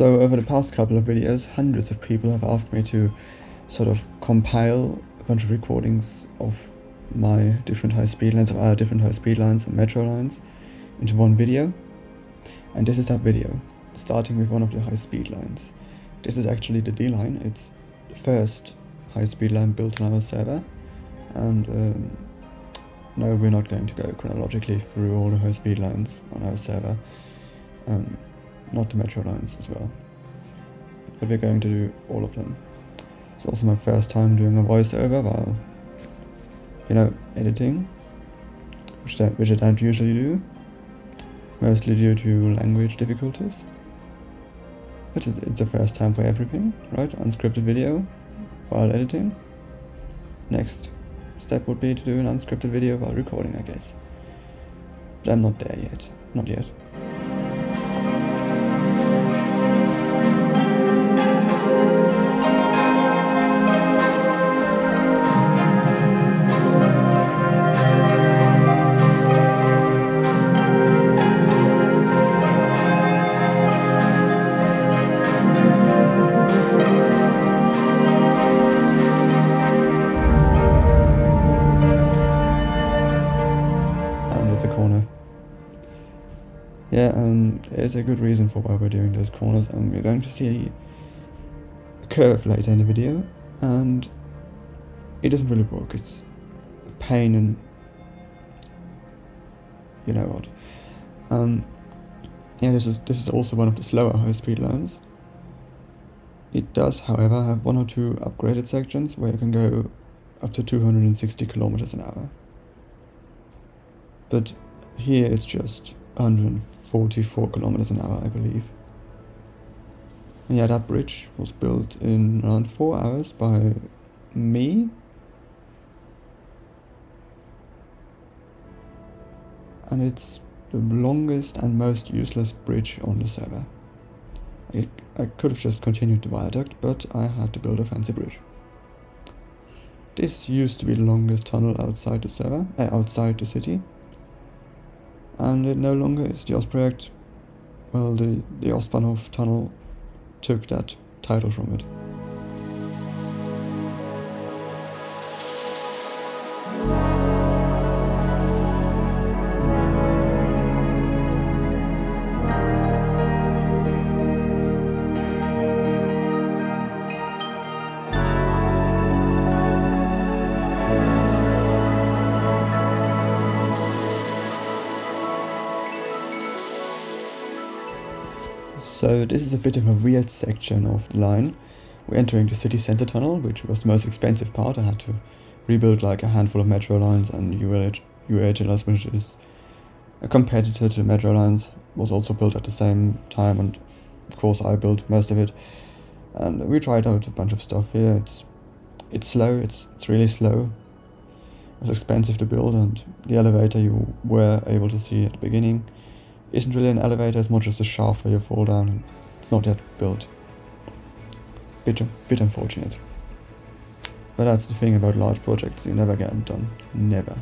So over the past couple of videos, hundreds of people have asked me to sort of compile a bunch of recordings of my different high-speed lines, of our different high-speed lines and metro lines into one video. And this is that video, starting with one of the high-speed lines. This is actually the D line. It's the first high-speed line built on our server. And no, we're not going to go chronologically through all the high-speed lines on our server. Not the metro lines as well, but we're going to do all of them. It's also my first time doing a voiceover while, editing, which I don't usually do, mostly due to language difficulties. But it's a first time for everything, right? Unscripted video while editing. Next step would be to do an unscripted video while recording, I guess. But I'm not there yet. Not yet. There's a good reason for why we're doing those corners, and we're going to see a curve later in the video, and it doesn't really work. It's a pain, and you know what. This is also one of the slower high-speed lines. It does, however, have one or two upgraded sections where you can go up to 260 kilometers an hour. But here it's just 144 kilometers an hour, I believe. And yeah, that bridge was built in around 4 hours by me. And it's the longest and most useless bridge on the server. I could have just continued the viaduct, but I had to build a fancy bridge. This used to be the longest tunnel outside the server, outside the city. And it no longer is. The Osprey, the West Banhof tunnel took that title from it. So this is a bit of a weird section of the line. We're entering the city center tunnel, which was the most expensive part. I had to rebuild like a handful of metro lines, and U13, which is a competitor to the metro lines, was also built at the same time, and of course I built most of it. And we tried out a bunch of stuff here. It's slow, it's really slow. It's expensive to build, and the elevator you were able to see at the beginning isn't really an elevator as much as a shaft where you fall down, and it's not yet built. Bit unfortunate. But that's the thing about large projects, you never get them done. Never.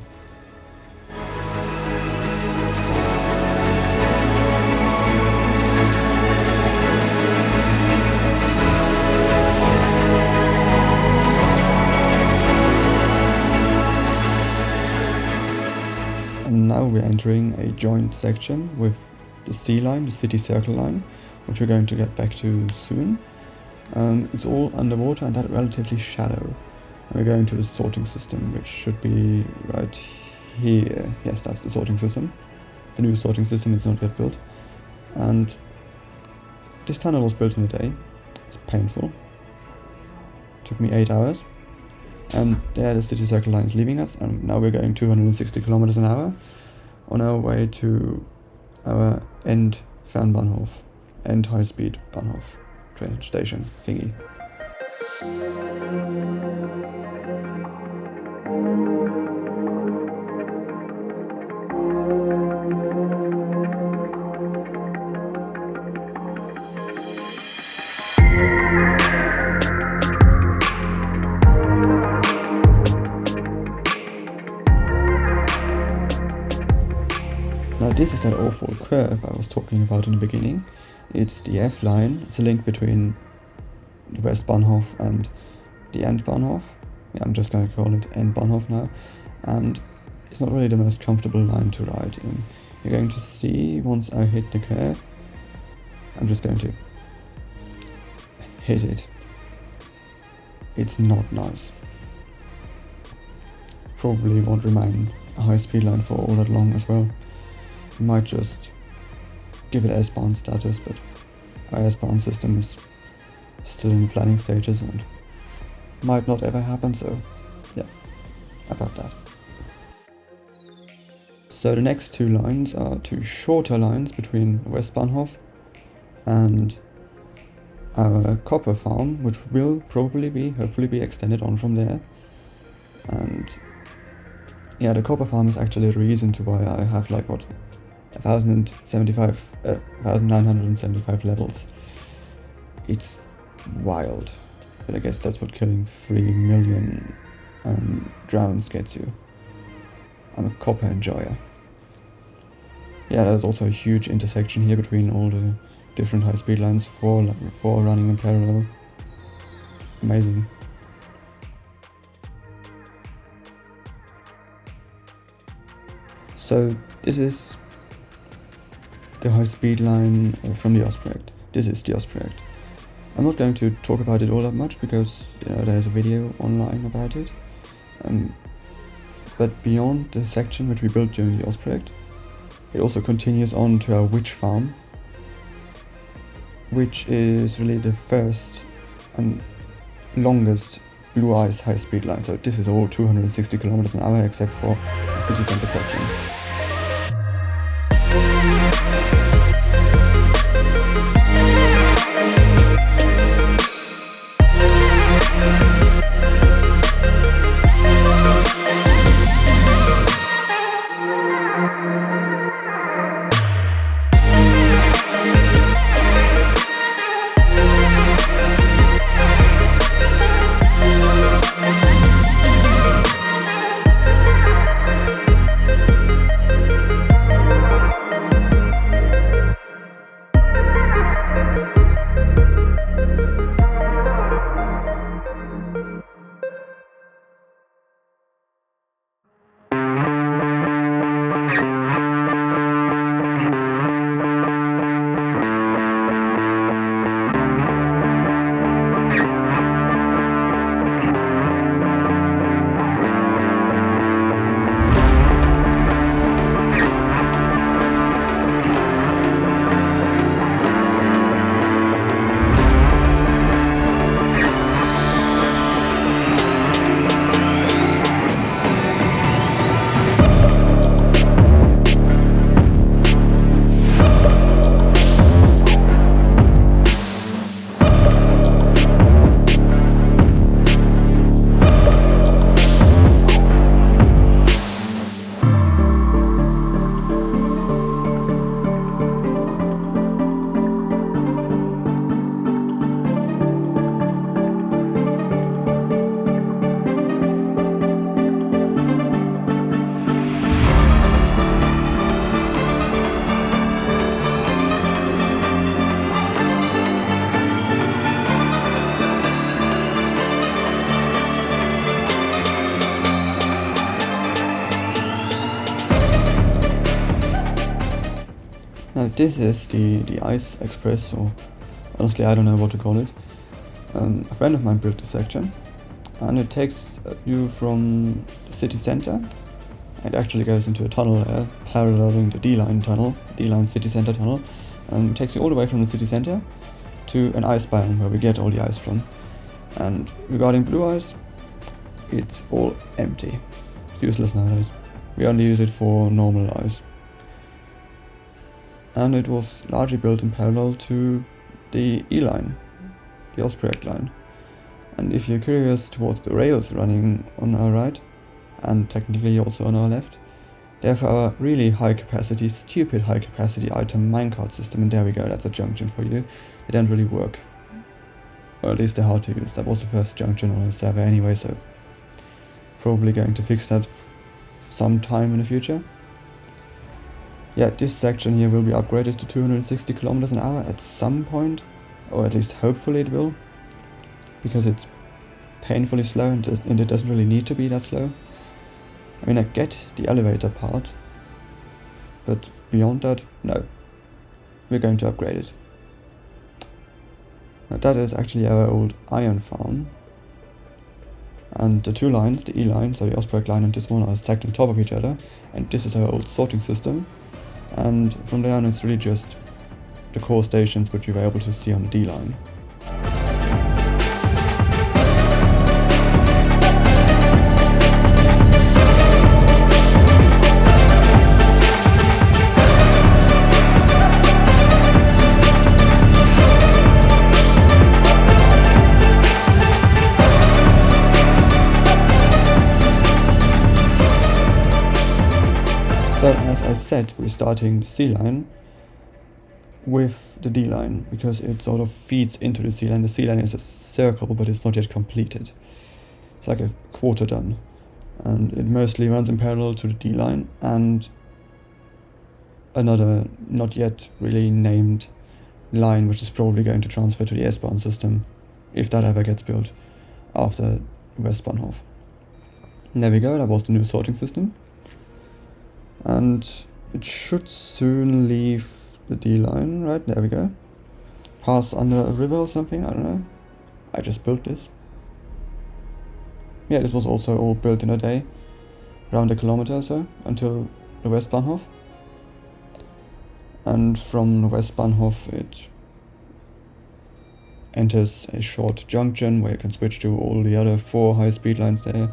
And now we're entering a joint section with the C line, the city circle line, which we're going to get back to soon. It's all underwater and that relatively shallow. And we're going to the sorting system, which should be right here. Yes, that's the sorting system. The new sorting system is not yet built. And this tunnel was built in a day. It's painful. Took me 8 hours. And there the city circle line is leaving us, and now we're going 260 kilometers an hour on our way to our end Fernbahnhof, end high-speed Bahnhof train station thingy. Now this is that awful curve I was talking about in the beginning, It's the F line. It's a link between the West Banhof and the End Bahnhof. Yeah, I'm just going to call it End Bahnhof now. And it's not really the most comfortable line to ride in. You're going to see once I hit the curve, I'm just going to hit it. It's not nice. Probably won't remain a high speed line for all that long as well. You might just give it S-Bahn status, but our S-Bahn system is still in the planning stages and might not ever happen, so yeah, about that. So the next two lines are two shorter lines between West Banhof and our copper farm, which will probably hopefully be extended on from there. And yeah, the copper farm is actually the reason to why I have like what 1975 levels. It's wild, but I guess that's what killing 3 million drowns gets you. I'm a copper enjoyer. Yeah, there's also a huge intersection here between all the different high speed lines, four running in parallel. Amazing. So this is the high speed line from the Osprey. This is the Osprey. I'm not going to talk about it all that much because there's a video online about it. But beyond the section which we built during the Osprey, it also continues on to our witch farm, which is really the first and longest blue ice high speed line. So this is all 260 kilometers an hour except for the city center section. Now this is the Ice Express, or honestly I don't know what to call it. A friend of mine built this section, and it takes you from the city center. It actually goes into a tunnel there, paralleling the D-Line tunnel, D-Line city center tunnel, and takes you all the way from the city center to an ice biome where we get all the ice from. And regarding blue ice, it's all empty. It's useless nowadays. We only use it for normal ice. And it was largely built in parallel to the E-Line, the Osprey line. And if you're curious towards the rails running on our right, and technically also on our left, they have our really high capacity, stupid high capacity item minecart system, and there we go, that's a junction for you. They don't really work. Or at least they're hard to use. That was the first junction on our server anyway, so probably going to fix that sometime in the future. Yeah, this section here will be upgraded to 260 kilometers an hour at some point, or at least hopefully it will, because it's painfully slow and it doesn't really need to be that slow. I mean, I get the elevator part, but beyond that, no. We're going to upgrade it. Now that is actually our old iron farm. And the two lines, the E line, so the Osprey line and this one, are stacked on top of each other. And this is our old sorting system. And from there on it's really just the core stations which you were able to see on the D line. So as I said, we're starting the C line with the D line, because it sort of feeds into the C line. The C line is a circle, but it's not yet completed. It's like a quarter done. And it mostly runs in parallel to the D line and another not yet really named line, which is probably going to transfer to the S-Bahn system, if that ever gets built after West Banhof. And there we go, that was the new sorting system. And it should soon leave the D line, right? There we go. Pass under a river or something, I don't know. I just built this. Yeah, this was also all built in a day. Around a kilometer or so, until the West Banhof. And from the West Banhof it enters a short junction where you can switch to all the other 4 high-speed lines there.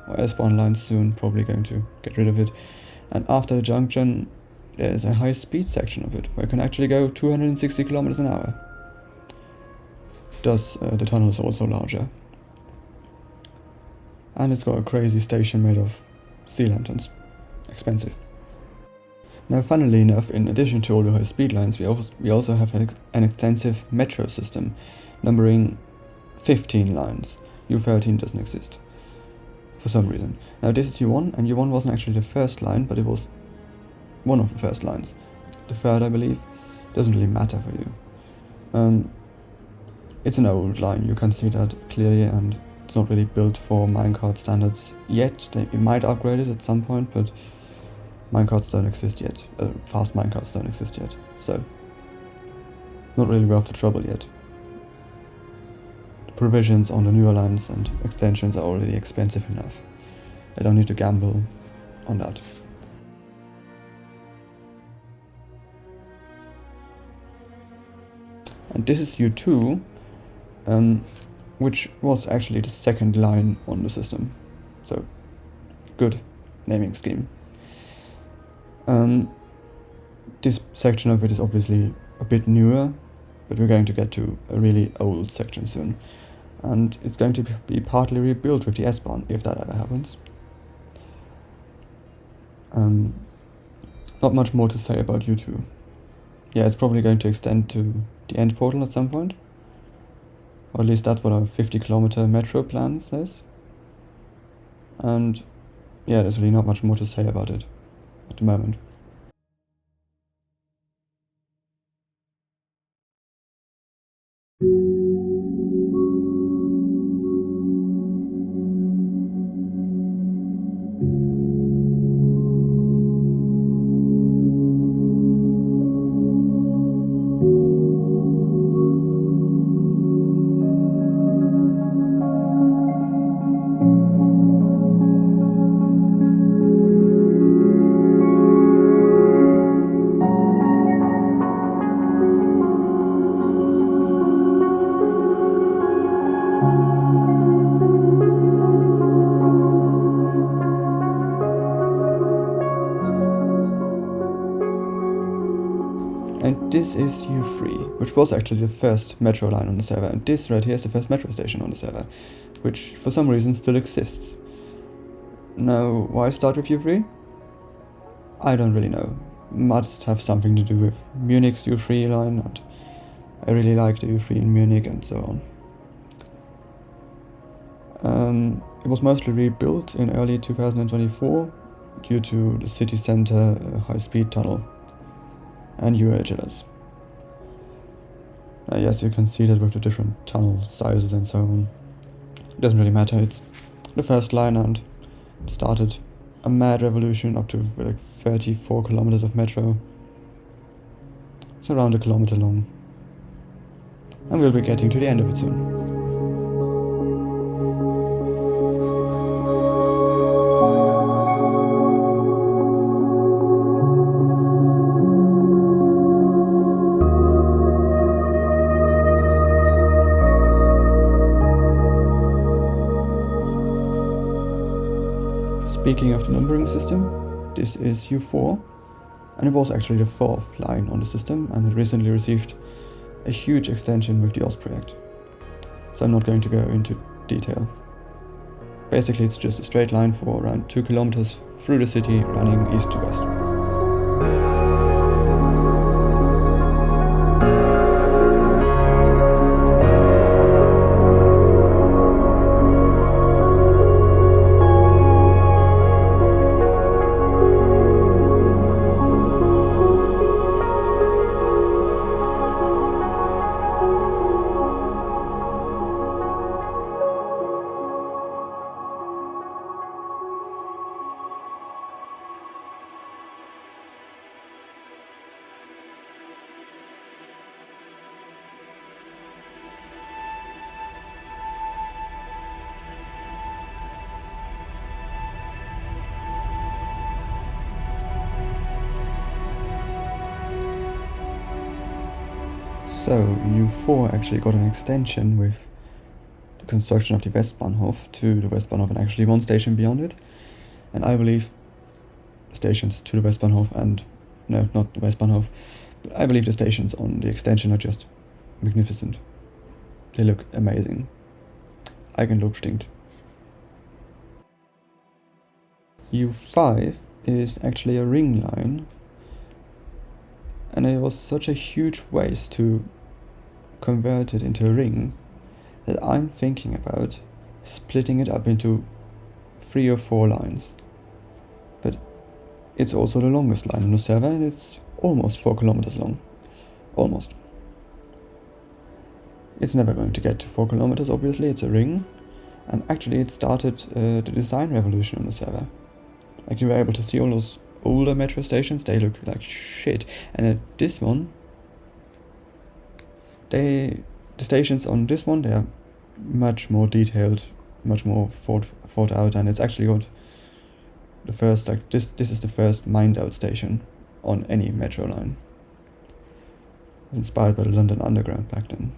Or S-Bahn lines soon, probably going to get rid of it. And after the junction, there's a high-speed section of it, where you can actually go 260 kilometers an hour. Thus, the tunnel is also larger. And it's got a crazy station made of sea lanterns. Expensive. Now, funnily enough, in addition to all the high-speed lines, we also have an extensive metro system, numbering 15 lines. U13 doesn't exist, for some reason. Now this is U1, and U1 wasn't actually the first line, but it was one of the first lines. The third, I believe. Doesn't really matter for you. It's an old line, you can see that clearly, and it's not really built for minecart standards yet. We might upgrade it at some point, but minecarts don't exist yet. Fast minecarts don't exist yet, so not really worth the trouble yet. Provisions on the newer lines and extensions are already expensive enough. I don't need to gamble on that. And this is U2, which was actually the second line on the system. So, good naming scheme. This section of it is obviously a bit newer, but we're going to get to a really old section soon. And it's going to be partly rebuilt with the S-Bahn, if that ever happens. Not much more to say about U2. Yeah, it's probably going to extend to the end portal at some point. Or at least that's what our 50-kilometer metro plan says. And yeah, there's really not much more to say about it at the moment. And this is U3, which was actually the first metro line on the server, and this right here is the first metro station on the server, which for some reason still exists. Now, why start with U3? I don't really know. Must have something to do with Munich's U3 line, and I really like the U3 in Munich and so on. It was mostly rebuilt in early 2024 due to the city center high-speed tunnel and U13. Yes, you can see that with the different tunnel sizes and so on. It doesn't really matter, it's the first line and it started a mad revolution up to like 34 kilometers of metro. It's around a kilometer long. And we'll be getting to the end of it soon. Speaking of the numbering system, this is U4, and it was actually the 4th line on the system, and it recently received a huge extension with the Osprey Act. So I'm not going to go into detail. Basically it's just a straight line for around 2 kilometers through the city running east to west. So U4 actually got an extension with the construction of the West Banhof to the West Banhof and actually one station beyond it. And I believe stations to the West Banhof and, no, not the West Banhof, but I believe the stations on the extension are just magnificent. They look amazing. Eigenlob U5 is actually a ring line, and it was such a huge waste to convert it into a ring that I'm thinking about splitting it up into 3 or 4 lines. But it's also the longest line on the server, and it's almost 4 kilometers long. Almost. It's never going to get to 4 kilometers, obviously, it's a ring, and actually it started the design revolution on the server. Like, you were able to see all those older metro stations, they look like shit, and at this one, the stations on this one, they are much more detailed, much more thought out, and it's actually got the first, like, this is the first mined out station on any metro line. It was inspired by the London Underground back then.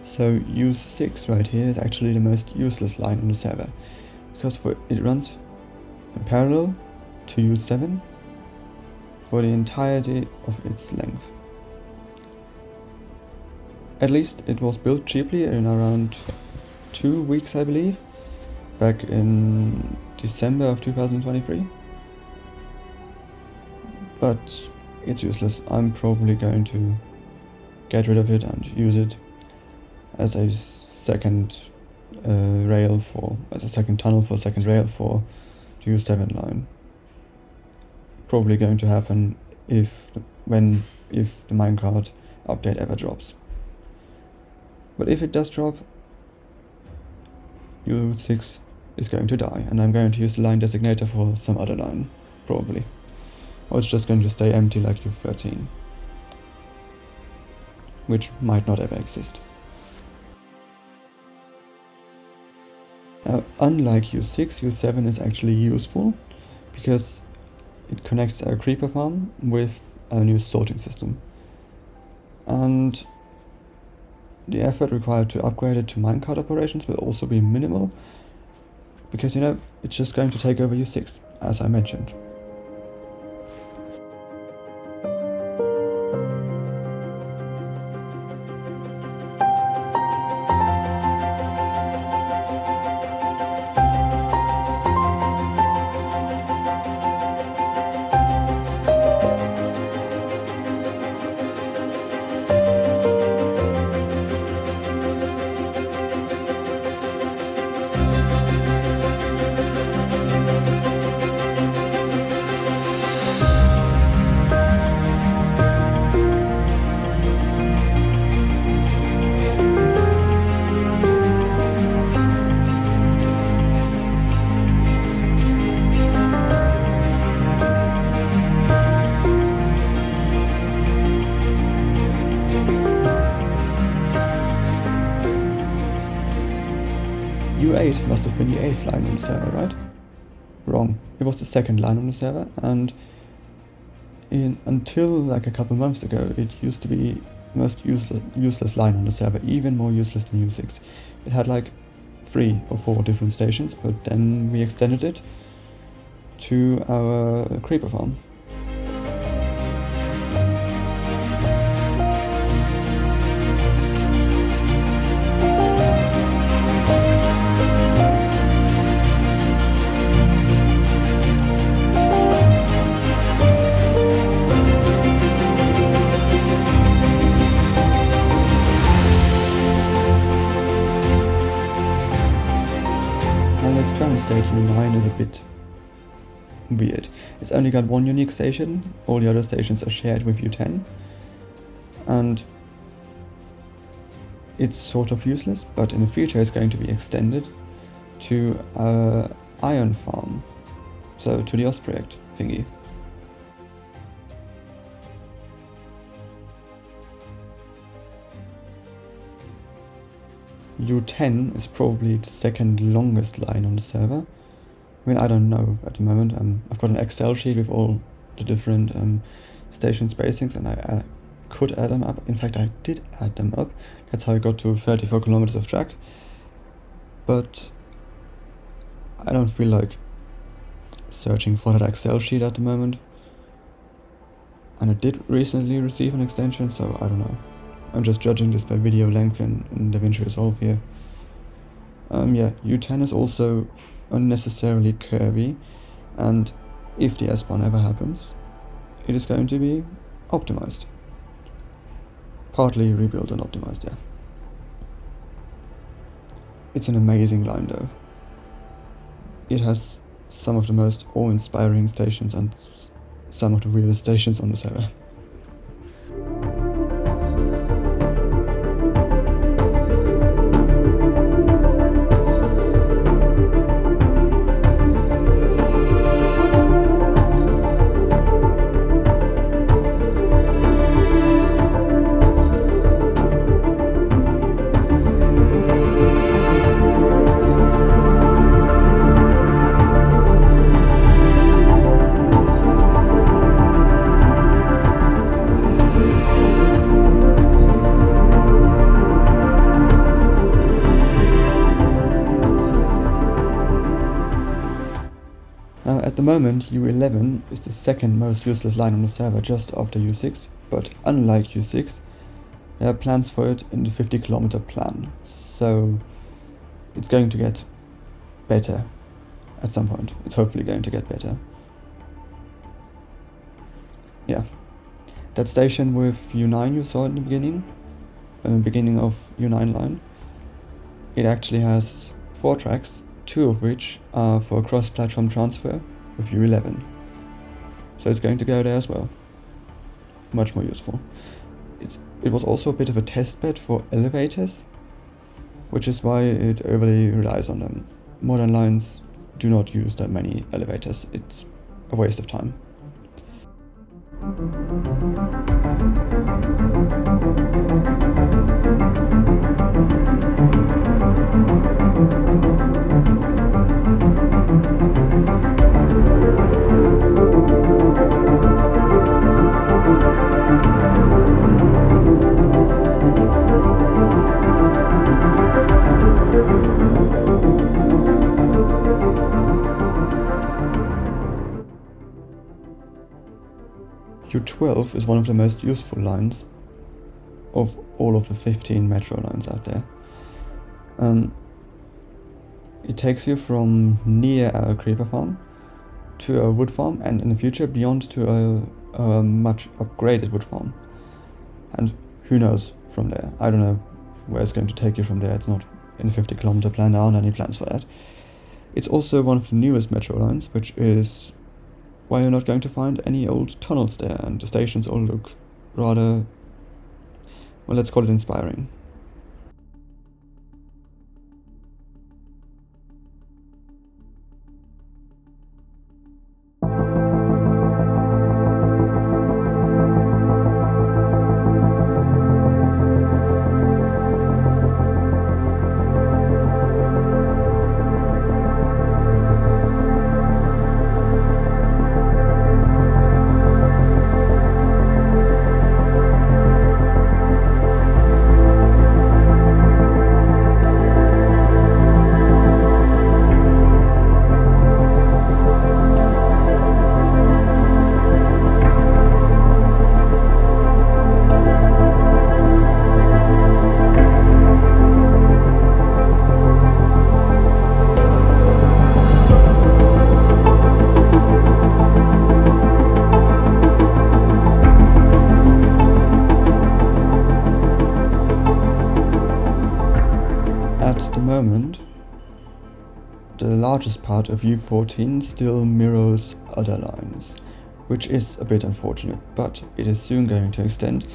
So U6 right here is actually the most useless line on the server, because it runs in parallel to U7 for the entirety of its length. At least it was built cheaply in around 2 weeks, I believe, back in December of 2023. But it's useless. I'm probably going to get rid of it and use it as a second tunnel for a second rail for the U7 line. Probably going to happen if the minecart update ever drops. But if it does drop, U6 is going to die, and I'm going to use the line designator for some other line, probably. Or it's just going to stay empty like U13, which might not ever exist. Now, unlike U6, U7 is actually useful because it connects our creeper farm with our new sorting system. And the effort required to upgrade it to minecart operations will also be minimal, because it's just going to take over U6, as I mentioned. U8 must have been the 8th line on the server, right? Wrong. It was the 2nd line on the server, and until like a couple months ago, it used to be the most useless line on the server, even more useless than U6. It had like 3 or 4 different stations, but then we extended it to our creeper farm. Its current state, U9, is a bit weird. It's only got one unique station, all the other stations are shared with U10, and it's sort of useless, but in the future it's going to be extended to our iron farm, so to the Osprey thingy. U10 is probably the 2nd longest line on the server. I mean, I don't know at the moment. I've got an Excel sheet with all the different station spacings, and I could add them up. In fact, I did add them up. That's how I got to 34 kilometers of track. But I don't feel like searching for that Excel sheet at the moment. And I did recently receive an extension, so I don't know. I'm just judging this by video length in DaVinci Resolve here. Yeah, U10 is also unnecessarily curvy, and if the S-Bahn ever happens, it is going to be optimized. Partly rebuilt and optimized, yeah. It's an amazing line though. It has some of the most awe-inspiring stations and some of the weirdest stations on the server. Now at the moment U11 is the 2nd most useless line on the server, just after U6, but unlike U6, There are plans for it in the 50-kilometer plan, so it's going to get better at some point. It's hopefully going to get better. Yeah. That station with U9 you saw in the beginning of U9 line, it actually has 4 tracks, 2 of which are for cross-platform transfer with U11. So it's going to go there as well. Much more useful. It was also a bit of a test bed for elevators, which is why it overly relies on them. Modern lines do not use that many elevators. It's a waste of time. U12 is one of the most useful lines of all of the 15 metro lines out there. It takes you from near a creeper farm to a wood farm, and in the future beyond to a much upgraded wood farm. And who knows from there? I don't know where it's going to take you from there. It's not in the 50-kilometer plan. There aren't any plans for that. It's also one of the newest metro lines, which is why you're not going to find any old tunnels there, and the stations all look rather, well, let's call it inspiring. The largest part of U14 still mirrors other lines, which is a bit unfortunate, but it is soon going to extend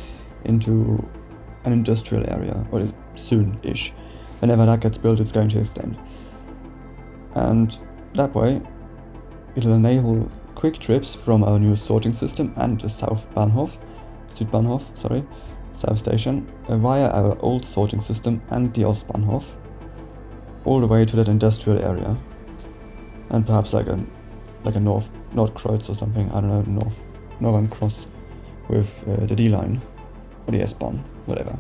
into an industrial area, or soon-ish. Whenever that gets built, it's going to extend. And that way, it'll enable quick trips from our new sorting system and the South Banhof station, via our old sorting system and the West Banhof, all the way to that industrial area, and perhaps like a North Kreuz or something. I don't know, Northern Cross with the D line or the S-Bahn, whatever.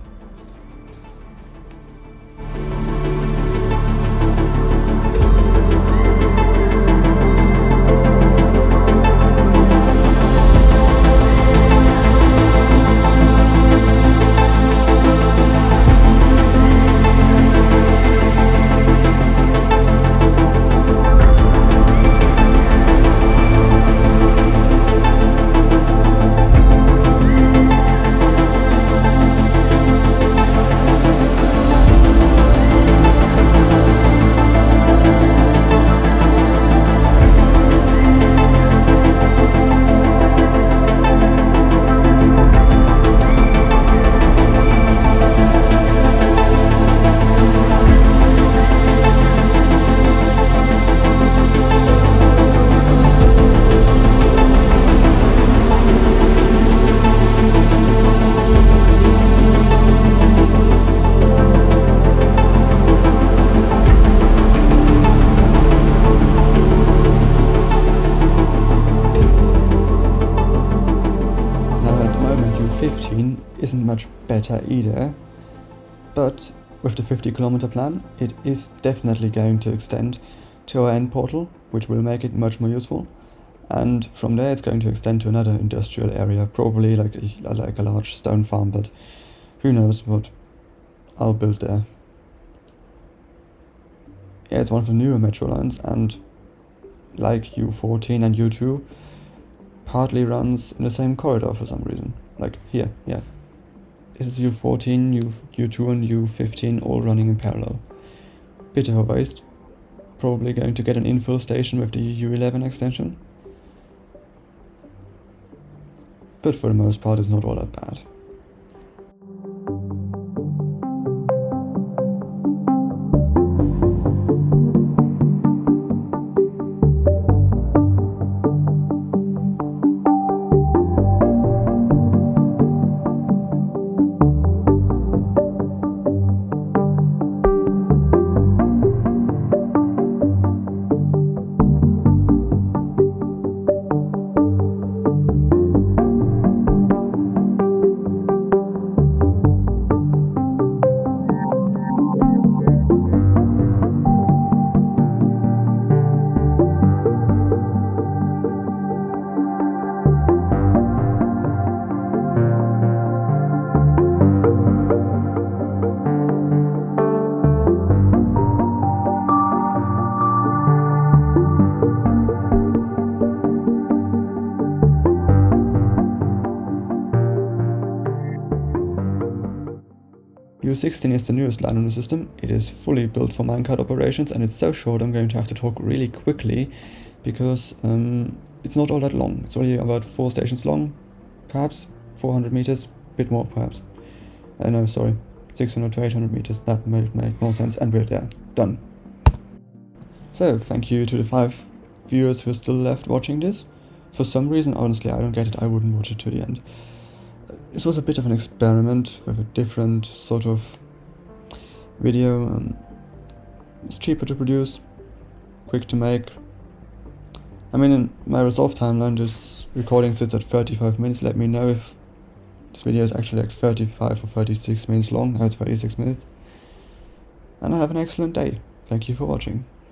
Isn't much better either, but with the 50-kilometer plan, it is definitely going to extend to our end portal, which will make it much more useful, and from there it's going to extend to another industrial area, probably like a large stone farm, but who knows what I'll build there. Yeah, it's one of the newer metro lines, and like U14 and U2, partly runs in the same corridor for some reason. Like here, yeah. This is U14, U2 and U15 all running in parallel. Bit of a waste. Probably going to get an infill station with the U11 extension. But for the most part it's not all that bad. U16 is the newest line on the system. It is fully built for minecart operations, and it's so short I'm going to have to talk really quickly because it's not all that long. It's only about 4 stations long, perhaps 400 meters, bit more perhaps. No, sorry, 600 to 800 meters, that might make more sense, and we're there, done. So, thank you to the 5 viewers who are still left watching this. For some reason, honestly, I don't get it, I wouldn't watch it to the end. This was a bit of an experiment with a different sort of video. It's cheaper to produce, quick to make. I mean, in my resolve timeline, this recording sits at 35 minutes. Let me know if this video is actually like 35 or 36 minutes long. Now it's 36 minutes. And I have an excellent day. Thank you for watching.